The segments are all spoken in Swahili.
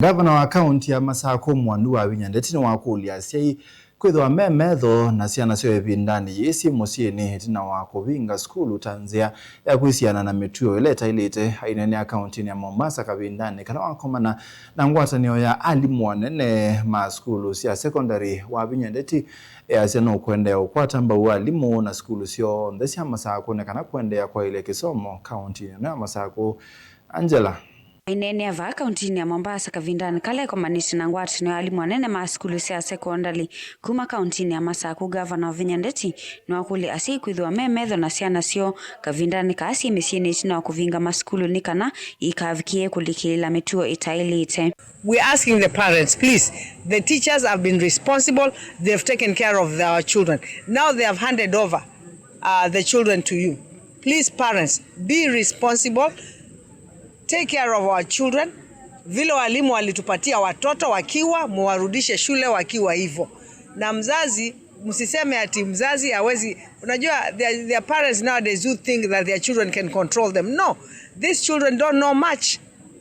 Ngavana wa kaunti ya Masaku Muandu Wavinya Ndeti Niwakulya Asyai Kwithiwa Metho na Syana Syoo Ivindani yesi Musyini Itina Kuvinga Sukulu Nzia ya Kwisiania na Mituo ile Itailite Aineenea Kauntini ya Mombasa Kavindani kana Wakomana na Ngwatanio ya Alimu Anene Sukulu ya secondary Wavinya Ndeti Syana kwenda ukwata mba Alimu na Sukulu Syoo ndesi ya Masaku kana kwenda kwa ile kisomo Kauntini na Masaku Angela Aineenea va Kauntini ya Mombasa Kavindani kale komanisi na Ngwatanio Alimu Anene Sukulu ya secondary kuma Kauntini ya Masaku Ngavana Wavinya Ndeti Niwakulya Asyai Kwithiwa Metho na Syana Syoo Kavindani kasi Musyini Itina Kuvinga Masukulu nikana ikavikie kulikila Mituo Itailite. We're asking the parents, please, the teachers have been responsible, they've taken care of our children. Now they have handed over the children to you. Please, parents, be responsible. Take care of our children. Vile walimu walitupatia watoto wakiwa muwarudishe shule wakiwa hivyo. Na mzazi msiseme ati mzazi hawezi, unajua their parents nowadays do think that their children can control them. No, these children don't know much.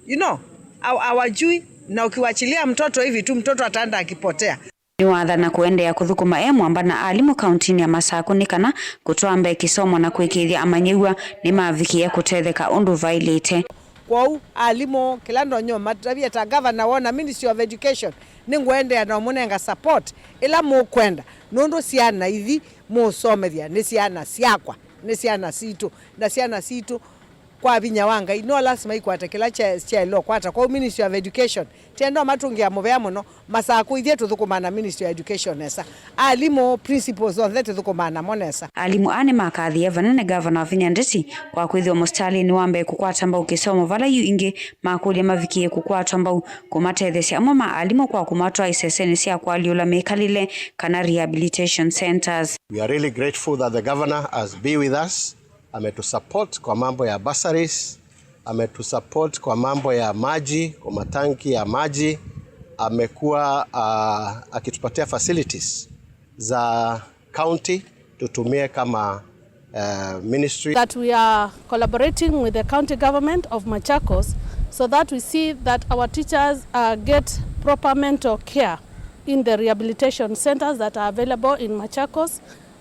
You know, hawajui na ukiwachilia mtoto hivi tu mtoto ataenda akipotea. Niwatha na kuendea kuthukuma ambana Alimu Kauntini ya Masaku nikana kutoa mbe kisomo na kwikithia amanyiwa ni mavikia kutetheka undu vailite. Kwa Alimu kilando nyoma tabia ta governor wona Ministry of Education ningwende na munenga support ila mu kwenda nundu Syana hivi mu somethia ni Syana syakwa ni Syana situ na Syana situ kwa vinyawanga ino lazima ikwatekela cha ilo kwata kwa Ministry of Education tendo matungia muvea muno Masaku ithie tuthukumana Ministry of Education esa Alimu principles on that tuthukumana monesa Alimu ane makathi vanene Ngavana Wavinya Ndeti kwa kwithiwa mustali ni wambe kukwata mbau kisomo vala yu ingi makulya mavikie kukwata mbau kumatethesya amwe Alimu kwa kumatwa iseseni sya kwaliula mekalile kana rehabilitation centers. We are really grateful that the governor has been with us. Ametusupport kwa mambo ya bursaries, ametusupport kwa mambo ya maji, kwa matanki ya maji, amekuwa akitupatia facilities za county tutumie kama ministry. That we are collaborating with the county government of Machakos so that we see that our teachers get proper mental care in the rehabilitation centers that are available in Machakos.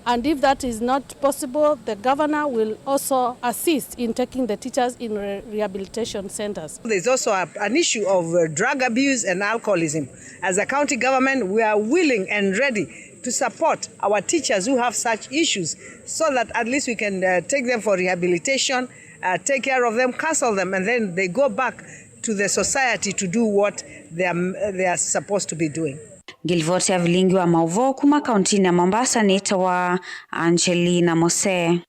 And if that is not possible, the governor will also assist in taking the teachers in rehabilitation centers. There's also an issue of drug abuse and alcoholism. As a county government, we are willing and ready to support our teachers who have such issues so that at least we can take them for rehabilitation, take care of them, counsel them, and then they go back to the society to do what they are supposed to be doing. Gilvote ya vilingi wa mauvo kuma Kauntini ya Mombasa ni itawa Angelina Mose.